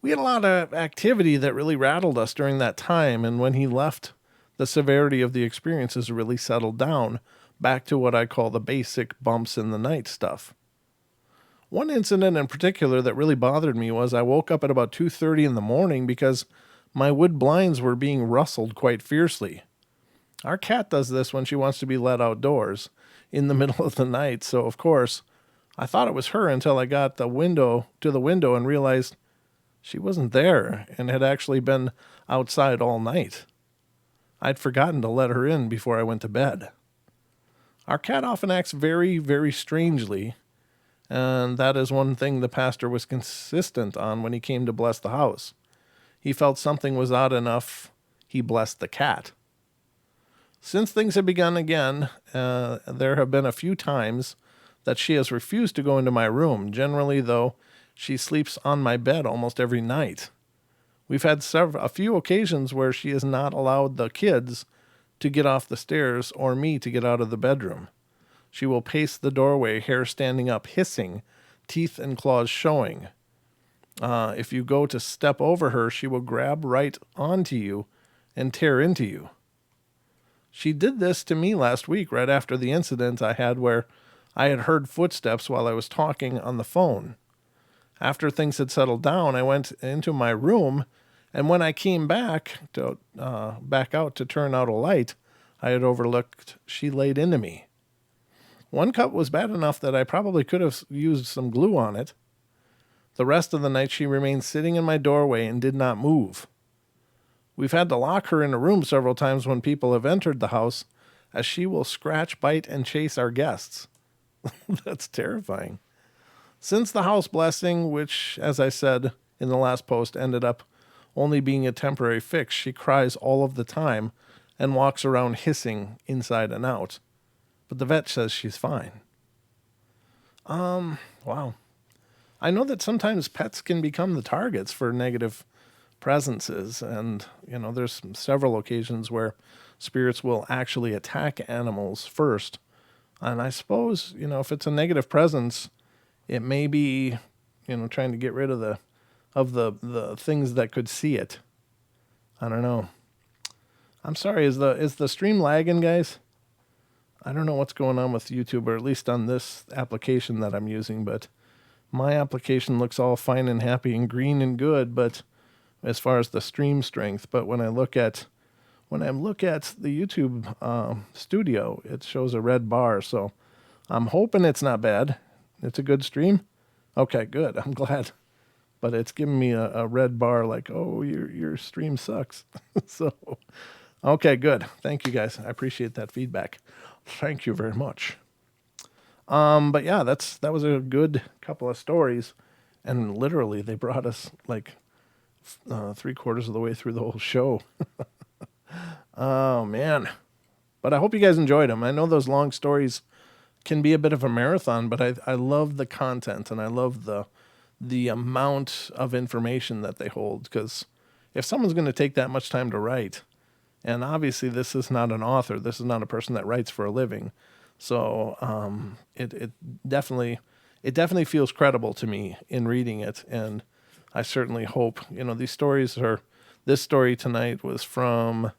We had a lot of activity that really rattled us during that time, and when he left, the severity of the experiences really settled down back to what I call the basic bumps in the night stuff. One incident in particular that really bothered me was I woke up at about 2:30 in the morning because my wood blinds were being rustled quite fiercely. Our cat does this when she wants to be let outdoors in the middle of the night, so of course, I thought it was her until I got to the window and realized she wasn't there and had actually been outside all night. I'd forgotten to let her in before I went to bed. Our cat often acts very, very strangely, and that is one thing the pastor was consistent on when he came to bless the house. He felt something was odd enough, he blessed the cat. Since things have begun again, there have been a few times that she has refused to go into my room. Generally, though, she sleeps on my bed almost every night. We've had a few occasions where she has not allowed the kids to get off the stairs or me to get out of the bedroom. She will pace the doorway, hair standing up, hissing, teeth and claws showing. If you go to step over her, she will grab right onto you and tear into you. She did this to me last week, right after the incident I had where I had heard footsteps while I was talking on the phone. After things had settled down, I went into my room, and when I came back out to turn out a light I had overlooked, she laid into me. One cut was bad enough that I probably could have used some glue on it. The rest of the night she remained sitting in my doorway and did not move. We've had to lock her in a room several times when people have entered the house, as she will scratch, bite, and chase our guests. That's terrifying. Since the house blessing, which, as I said in the last post, ended up only being a temporary fix, she cries all of the time and walks around hissing inside and out. But the vet says she's fine. Wow. I know that sometimes pets can become the targets for negative presences, and there's several occasions where spirits will actually attack animals first. And I suppose if it's a negative presence, it may be trying to get rid of the things that could see it. I don't know. I'm sorry, is the stream lagging, guys? I don't know what's going on with YouTube, or at least on this application that I'm using, but my application looks all fine and happy and green and good, but as far as the stream strength, but when I look at the YouTube studio, it shows a red bar. So I'm hoping it's not bad. It's a good stream. Okay, good. I'm glad. But it's giving me a red bar like, oh, your stream sucks. So, okay, good. Thank you guys. I appreciate that feedback. Thank you very much. But yeah, that was a good couple of stories, and literally they brought us like 3/4 of the way through the whole show. Oh man. But I hope you guys enjoyed them. I know those long stories can be a bit of a marathon, but I love the content, and I love the amount of information that they hold, because if someone's going to take that much time to write, and obviously this is not an author, this is not a person that writes for a living, so it definitely feels credible to me in reading it. And I certainly hope, these stories this story tonight was from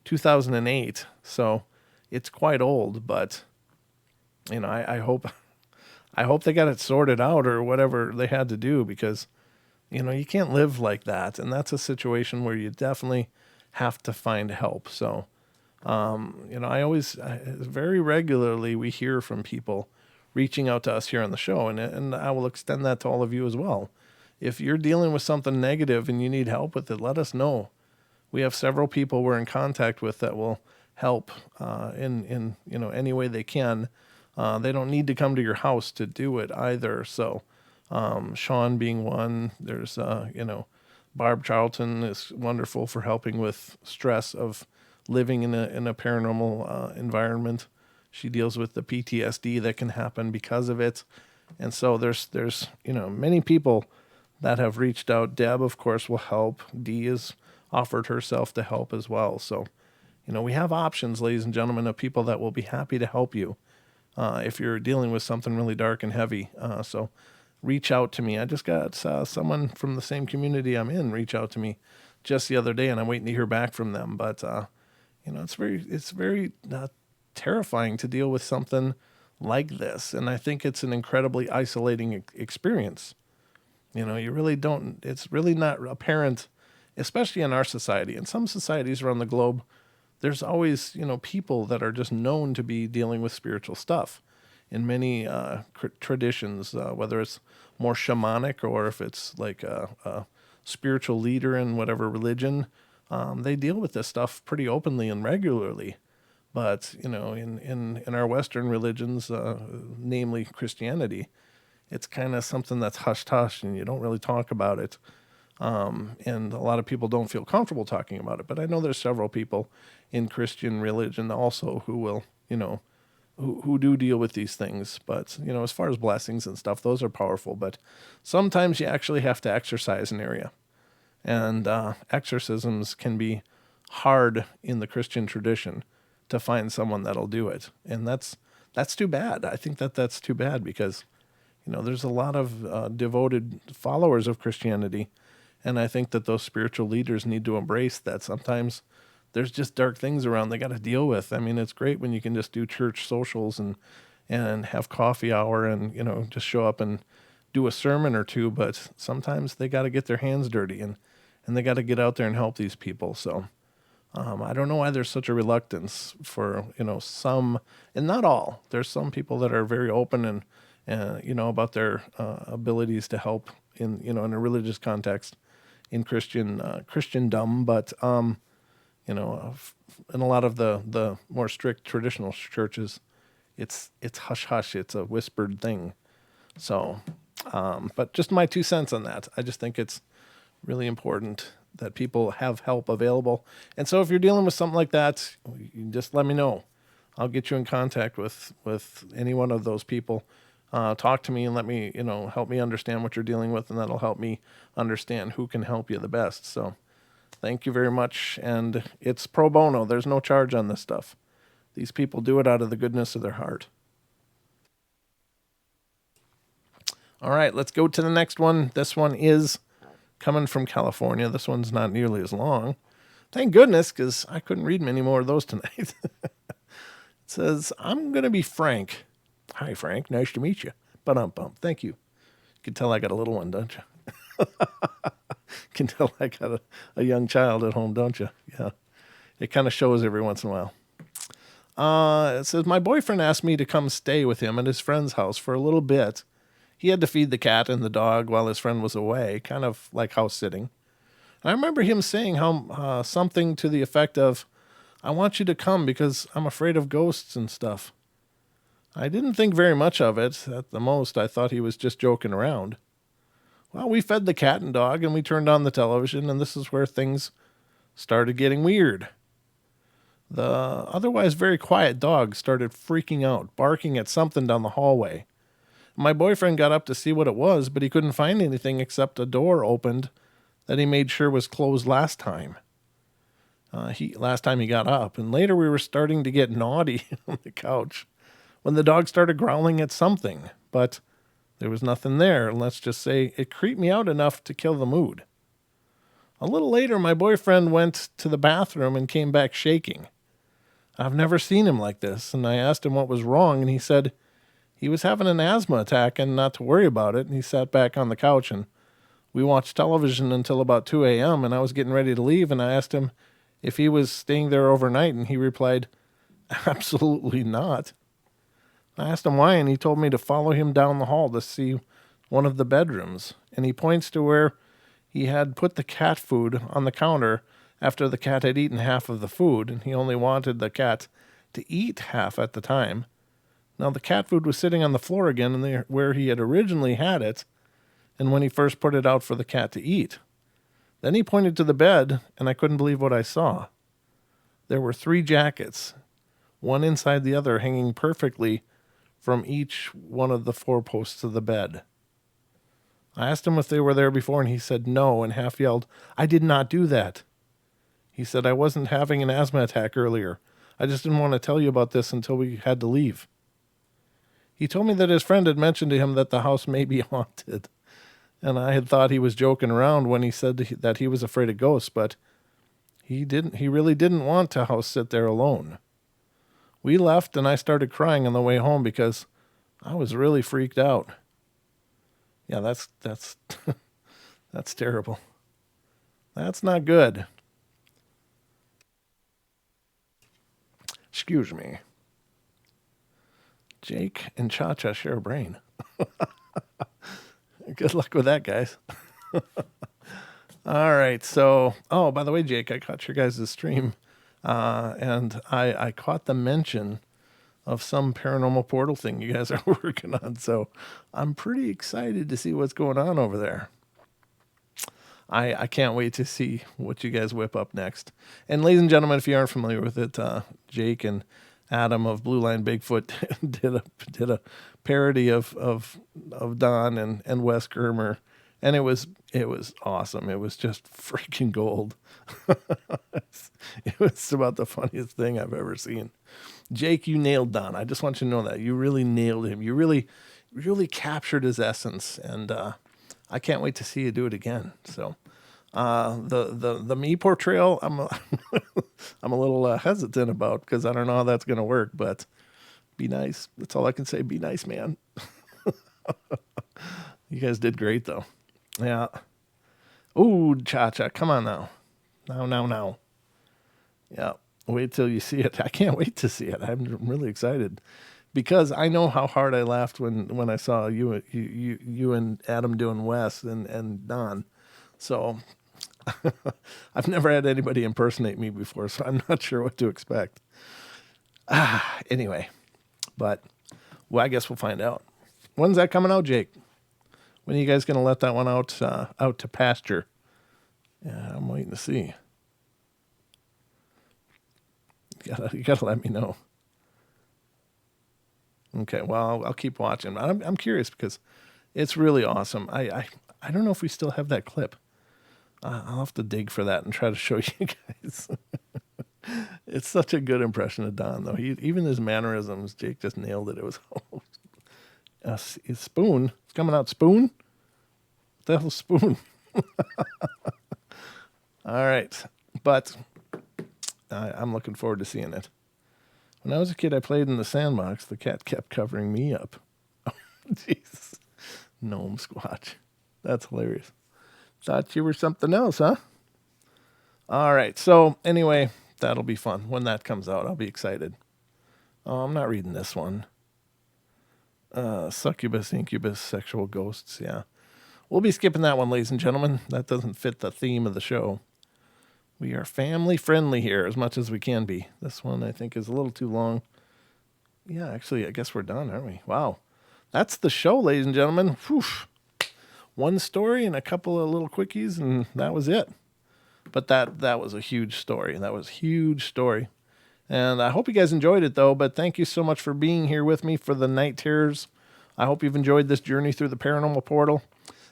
2008, so it's quite old, but I hope they got it sorted out, or whatever they had to do, because you can't live like that, and that's a situation where you definitely have to find help. So very regularly we hear from people reaching out to us here on the show, and I will extend that to all of you as well. If you're dealing with something negative and you need help with it, let us know. We have several people we're in contact with that will help in any way they can. They don't need to come to your house to do it either. So Sean being one, there's Barb Charlton is wonderful for helping with stress of living in a paranormal environment. She deals with the PTSD that can happen because of it. And so there's many people that have reached out. Deb, of course, will help. Dee has offered herself to help as well. So, we have options, ladies and gentlemen, of people that will be happy to help you if you're dealing with something really dark and heavy. So reach out to me. I just got someone from the same community I'm in reach out to me just the other day, and I'm waiting to hear back from them. But, it's very terrifying to deal with something like this. And I think it's an incredibly isolating experience. You really don't, it's really not apparent, especially in our society. In some societies around the globe, there's always, people that are just known to be dealing with spiritual stuff. In many traditions, whether it's more shamanic or if it's like a spiritual leader in whatever religion, they deal with this stuff pretty openly and regularly. But, in our Western religions, namely Christianity, it's kind of something that's hush-hush, and you don't really talk about it. And a lot of people don't feel comfortable talking about it. But I know there's several people in Christian religion also who will, who do deal with these things. But, as far as blessings and stuff, those are powerful. But sometimes you actually have to exorcise an area. And exorcisms can be hard in the Christian tradition to find someone that'll do it. And that's too bad. I think that's too bad because, there's a lot of devoted followers of Christianity. And I think that those spiritual leaders need to embrace that sometimes there's just dark things around they got to deal with. I mean, it's great when you can just do church socials and have coffee hour and, just show up and do a sermon or two. But sometimes they got to get their hands dirty and they got to get out there and help these people. So I don't know why there's such a reluctance for, some, and not all. There's some people that are very open and about their abilities to help in a religious context in Christendom. But, in a lot of the more strict traditional churches, it's hush hush. It's a whispered thing. So, but just my 2 cents on that. I just think it's really important that people have help available. And so if you're dealing with something like that, you just let me know. I'll get you in contact with any one of those people. Talk to me and let me, help me understand what you're dealing with, and that'll help me understand who can help you the best. So thank you very much. And it's pro bono. There's no charge on this stuff. These people do it out of the goodness of their heart. All right, let's go to the next one. This one is coming from California. This one's not nearly as long. Thank goodness, because I couldn't read many more of those tonight. It says, I'm going to be Frank. Hi, Frank. Nice to meet you. Bump. Thank you. You can tell I got a little one, don't you? Can tell I got a young child at home, don't you? Yeah. It kind of shows every once in a while. It says, my boyfriend asked me to come stay with him at his friend's house for a little bit. He had to feed the cat and the dog while his friend was away, kind of like house sitting. I remember him saying how something to the effect of, I want you to come because I'm afraid of ghosts and stuff. I didn't think very much of it. At the most, I thought he was just joking around. Well, we fed the cat and dog and we turned on the television, and this is where things started getting weird. The otherwise very quiet dog started freaking out, barking at something down the hallway. My boyfriend got up to see what it was, but he couldn't find anything except a door opened that he made sure was closed last time. Last time he got up, and later we were starting to get naughty on the couch when the dog started growling at something, but there was nothing there. Let's just say it creeped me out enough to kill the mood. A little later, my boyfriend went to the bathroom and came back shaking. I've never seen him like this, and I asked him what was wrong, and he said he was having an asthma attack and not to worry about it, and he sat back on the couch, and we watched television until about 2 a.m., and I was getting ready to leave, and I asked him if he was staying there overnight, and he replied, absolutely not. I asked him why, and he told me to follow him down the hall to see one of the bedrooms, and he points to where he had put the cat food on the counter after the cat had eaten half of the food, and he only wanted the cat to eat half at the time. Now, the cat food was sitting on the floor again where he had originally had it, and when he first put it out for the cat to eat. Then he pointed to the bed, and I couldn't believe what I saw. There were 3 jackets, one inside the other, hanging perfectly from each one of the 4 posts of the bed. I asked him if they were there before, and he said no, and half yelled, I did not do that. He said, I wasn't having an asthma attack earlier. I just didn't want to tell you about this until we had to leave. He told me that his friend had mentioned to him that the house may be haunted, and I had thought he was joking around when he said that he was afraid of ghosts, but he really didn't want to house sit there alone. We left, and I started crying on the way home because I was really freaked out. Yeah, that's that's terrible. That's not good. Excuse me. Jake and Cha-Cha share a brain. Good luck with that, guys. All right. So, by the way, Jake, I caught your guys' stream, and I caught the mention of some paranormal portal thing you guys are working on. So I'm pretty excited to see what's going on over there. I can't wait to see what you guys whip up next. And ladies and gentlemen, if you aren't familiar with it, Jake and Adam of Blue Line Bigfoot did a parody of Don and Wes Germer, and it was awesome. It was just freaking gold. It was about the funniest thing I've ever seen. Jake, you nailed Don. I just want you to know that you really nailed him. You really captured his essence, and I can't wait to see you do it again. So, the me portrayal, I'm I'm a little hesitant about, because I don't know how that's going to work. But be nice. That's all I can say. Be nice, man. You guys did great, though. Yeah. Ooh, Cha-Cha, come on now. Now. Yeah. Wait till you see it. I can't wait to see it. I'm really excited, because I know how hard I laughed when I saw you and Adam doing Wes and Don. So I've never had anybody impersonate me before, so I'm not sure what to expect. Anyway, but well, I guess we'll find out. When's that coming out, Jake? When are you guys going to let that one out to pasture? Yeah, I'm waiting to see. You gotta let me know. Okay, well, I'll keep watching. I'm curious, because it's really awesome. I don't know if we still have that clip. I'll have to dig for that and try to show you guys. It's such a good impression of Don, though. Even his mannerisms, Jake just nailed it. It was his Spoon. It's coming out Spoon? What the hell's Spoon? All right. But I'm looking forward to seeing it. When I was a kid, I played in the sandbox. The cat kept covering me up. Oh, jeez. Gnome Squatch. That's hilarious. Thought you were something else, huh? All right. So anyway, that'll be fun. When that comes out, I'll be excited. Oh, I'm not reading this one. Succubus, incubus, sexual ghosts. Yeah. We'll be skipping that one, ladies and gentlemen. That doesn't fit the theme of the show. We are family friendly here as much as we can be. This one, I think, is a little too long. Yeah, actually, I guess we're done, aren't we? Wow. That's the show, ladies and gentlemen. Whew. One story and a couple of little quickies, and that was it. But that was a huge story. That was a huge story. And I hope you guys enjoyed it, though. But thank you so much for being here with me for the Night Terrors. I hope you've enjoyed this journey through the Paranormal Portal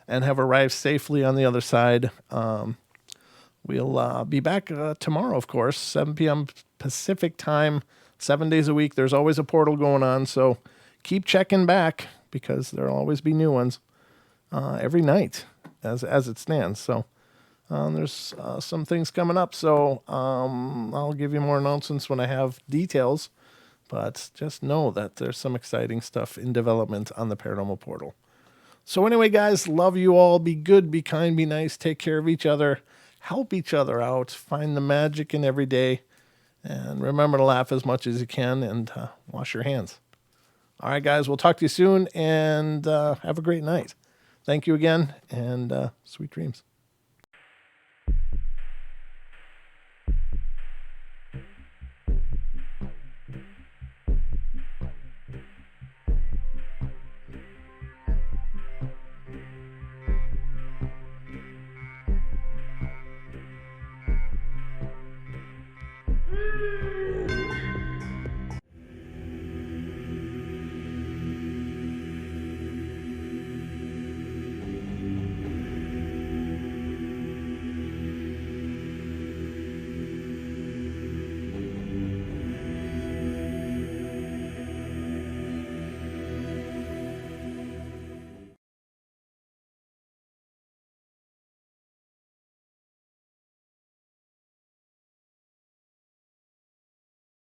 and have arrived safely on the other side. We'll be back tomorrow, of course, 7 p.m. Pacific time, 7 days a week. There's always a portal going on, so keep checking back, because there'll always be new ones every night as it stands. So there's some things coming up, so I'll give you more announcements when I have details, but just know that there's some exciting stuff in development on the Paranormal Portal. So anyway, guys, love you all. Be good, be kind, be nice, take care of each other. Help each other out. Find the magic in every day. And remember to laugh as much as you can, and wash your hands. All right, guys. We'll talk to you soon, and have a great night. Thank you again, and sweet dreams.